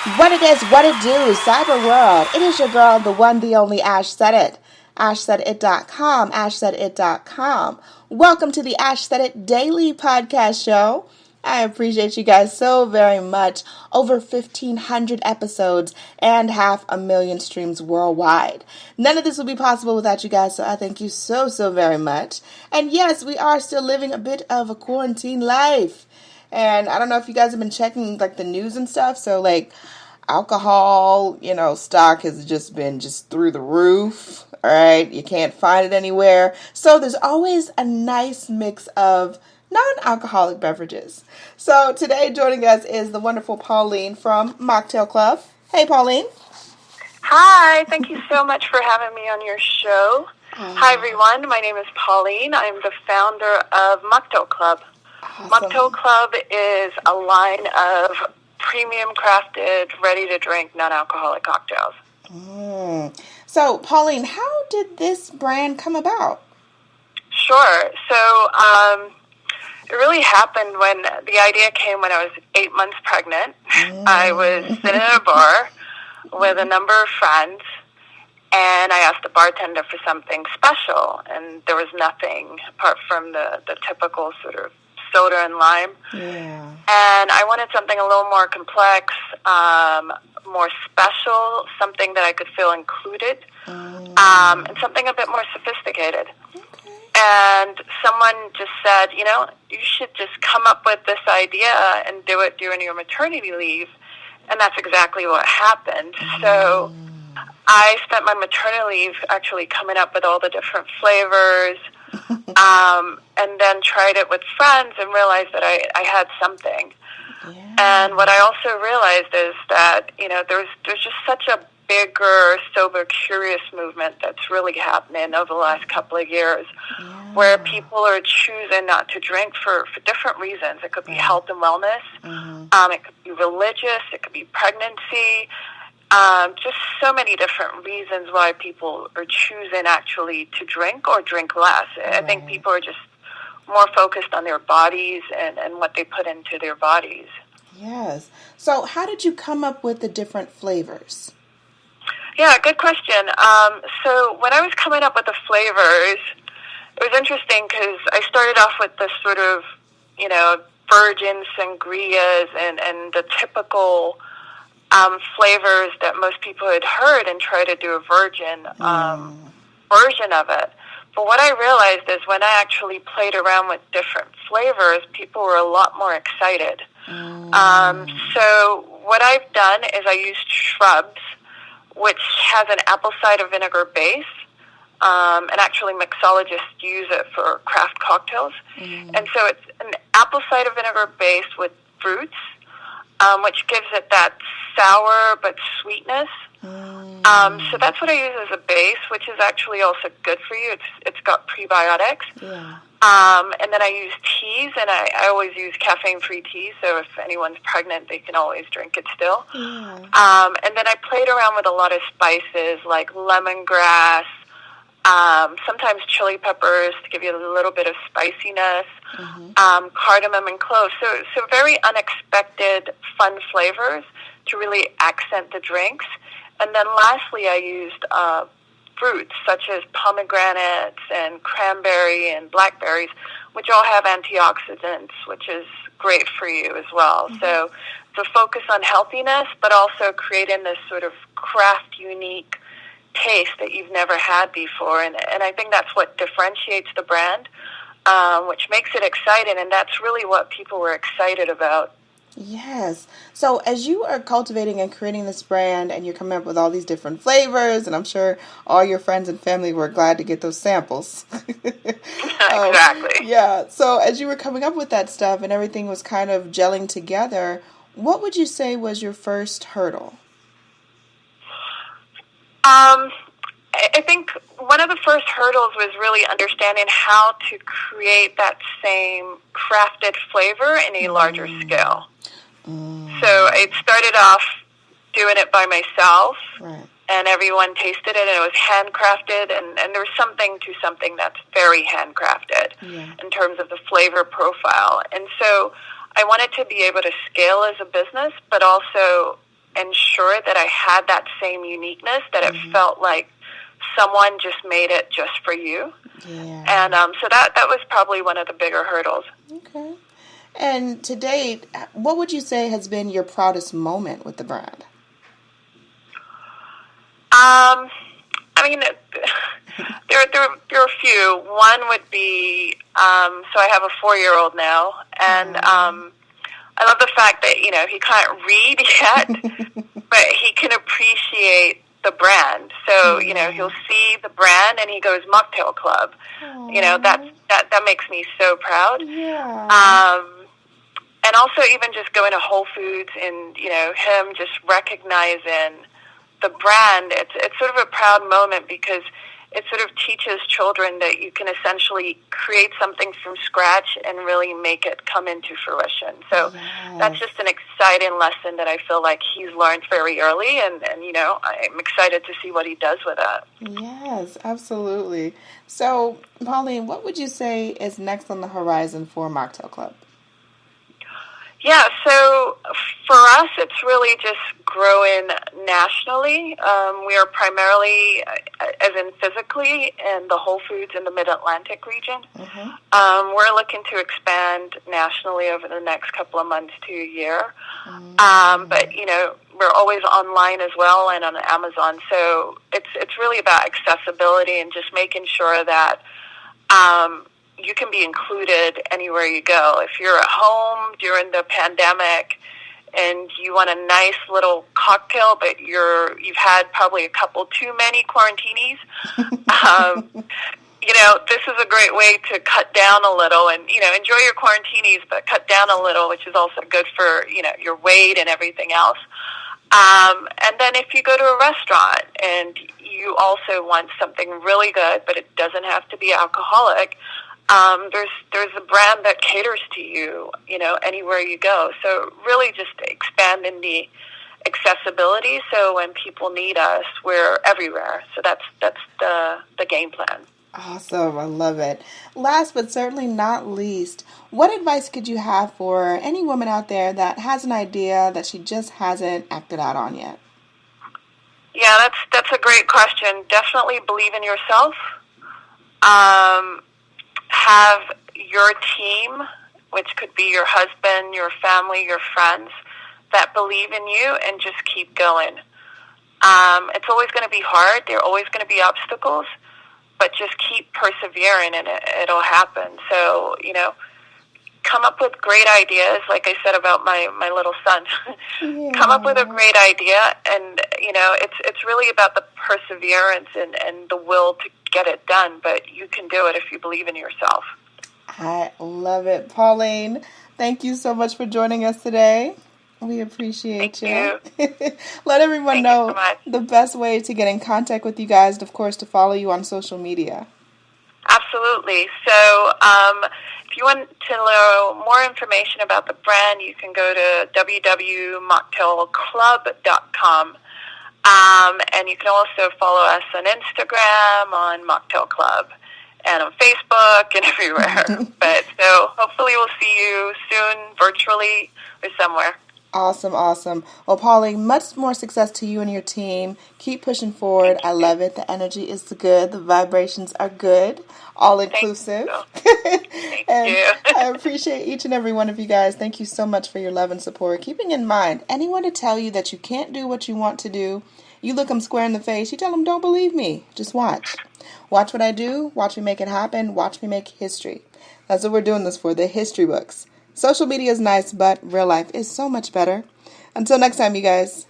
What it is, what it do, cyber world. It is your girl, the one, the only Ash Said It. AshSaidIt.com, AshSaidIt.com. Welcome to the Ash Said It Daily Podcast Show. I appreciate you guys so very much. Over 1,500 episodes and 500,000 streams worldwide. None of this would be possible without you guys, so I thank you so very much. And yes, we are still living a bit of a quarantine life. And I don't know if you guys have been checking like the news and stuff. So like alcohol, stock has just been through the roof. All right. You can't find it anywhere. So there's always a nice mix of non-alcoholic beverages. So today joining us is the wonderful Pauline from Mocktail Club. Hey, Pauline. Hi. Thank you so much for having me on your show. Hi, everyone. My name is Pauline. I'm the founder of Mocktail Club. Awesome. Mocktail Club is a line of premium crafted, ready-to-drink, non-alcoholic cocktails. So, Pauline, how did this brand come about? Sure. So, it really happened when the idea came when I was 8 months pregnant. I was sitting at a bar with a number of friends, and I asked the bartender for something special, and there was nothing apart from the typical sort of soda and lime. Yeah. And I wanted something a little more complex, more special, something that I could feel included, and something a bit more sophisticated. Okay. And someone just said, you should just come up with this idea and do it during your maternity leave. And that's exactly what happened. So I spent my maternity leave actually coming up with all the different flavors, and then tried it with friends and realized that I had something. Yeah. And what I also realized is that, there's just such a bigger, sober, curious movement that's really happening over the last couple of years, where people are choosing not to drink for different reasons. It could be health and wellness. It could be religious. It could be pregnancy. Just so many different reasons why people are choosing actually to drink or drink less. I think people are just more focused on their bodies and what they put into their bodies. Yes. So how did you come up with the different flavors? Yeah, good question. So when I was coming up with the flavors, it was interesting because I started off with the sort of, virgin sangrias and the typical flavors that most people had heard and try to do a virgin version of it. But what I realized is when I actually played around with different flavors, people were a lot more excited. So what I've done is I used shrubs, which has an apple cider vinegar base, and actually mixologists use it for craft cocktails. And so it's an apple cider vinegar base with fruits, which gives it that sour but sweetness. So that's what I use as a base, which is actually also good for you. It's got prebiotics. Yeah. And then I use teas, and I always use caffeine-free tea, so if anyone's pregnant, they can always drink it still. Yeah. And then I played around with a lot of spices like lemongrass, sometimes chili peppers to give you a little bit of spiciness, cardamom and cloves. So very unexpected, fun flavors to really accent the drinks. And then lastly, I used fruits such as pomegranates and cranberry and blackberries, which all have antioxidants, which is great for you as well. So the focus on healthiness, but also creating this sort of craft unique taste that you've never had before. And I think that's what differentiates the brand, which makes it exciting. And that's really what people were excited about. Yes. So as you are cultivating and creating this brand and you're coming up with all these different flavors, and I'm sure all your friends and family were glad to get those samples. Exactly. Yeah. So as you were coming up with that stuff and everything was kind of gelling together, what would you say was your first hurdle? I think one of the first hurdles was really understanding how to create that same crafted flavor in a larger scale. So I started off doing it by myself, and everyone tasted it, and it was handcrafted, and there's something to something that's very handcrafted in terms of the flavor profile. And so I wanted to be able to scale as a business, but also ensure that I had that same uniqueness, that it felt like someone just made it just for you. Yeah. And so that was probably one of the bigger hurdles. Okay. And to date, what would you say has been your proudest moment with the brand? I mean, there are a few. One would be, so I have a 4-year-old now, and I love the fact that, he can't read yet, but he can appreciate the brand. So, he'll see the brand and he goes, Mocktail Club. That makes me so proud. Yeah. And also even just going to Whole Foods and, him just recognizing the brand, it's sort of a proud moment because it sort of teaches children that you can essentially create something from scratch and really make it come into fruition. So that's just an exciting lesson that I feel like he's learned very early, and I'm excited to see what he does with it. Yes, absolutely. So, Pauline, what would you say is next on the horizon for Mocktail Club? Yeah, so for us, it's really just growing nationally. We are primarily, as in physically, in the Whole Foods in the Mid-Atlantic region. We're looking to expand nationally over the next couple of months to a year. But, we're always online as well and on Amazon. So it's really about accessibility and just making sure that you can be included anywhere you go. If you're at home during the pandemic and you want a nice little cocktail, but you've had probably a couple too many quarantinis, this is a great way to cut down a little and, enjoy your quarantinis, but cut down a little, which is also good for, your weight and everything else. And then if you go to a restaurant and you also want something really good, but it doesn't have to be alcoholic, there's a brand that caters to you, anywhere you go. So really just expanding the accessibility. So when people need us, we're everywhere. So that's the game plan. Awesome. I love it. Last but certainly not least, what advice could you have for any woman out there that has an idea that she just hasn't acted out on yet? Yeah, that's a great question. Definitely believe in yourself. Have your team, which could be your husband, your family, your friends, that believe in you and just keep going. It's always going to be hard. There are always going to be obstacles, but just keep persevering and it'll happen. So, come up with great ideas, like I said about my little son. Come up with a great idea, and, it's really about the perseverance and the will to get it done, but you can do it if you believe in yourself. I love it. Pauline, thank you so much for joining us today. We appreciate you. Let everyone know the best way to get in contact with you guys, and of course, to follow you on social media. Absolutely. So if you want to know more information about the brand, you can go to www.mocktailclub.com. And you can also follow us on Instagram, on Mocktail Club, and on Facebook and everywhere. But so hopefully we'll see you soon, virtually or somewhere. Awesome, awesome. Well, Pauline, much more success to you and your team. Keep pushing forward. I love it. The energy is good. The vibrations are good. All inclusive. Thank you. I appreciate each and every one of you guys. Thank you so much for your love and support. Keeping in mind, anyone to tell you that you can't do what you want to do, you look them square in the face, you tell them, don't believe me. Just watch. Watch what I do. Watch me make it happen. Watch me make history. That's what we're doing this for, the history books. Social media is nice, but real life is so much better. Until next time, you guys.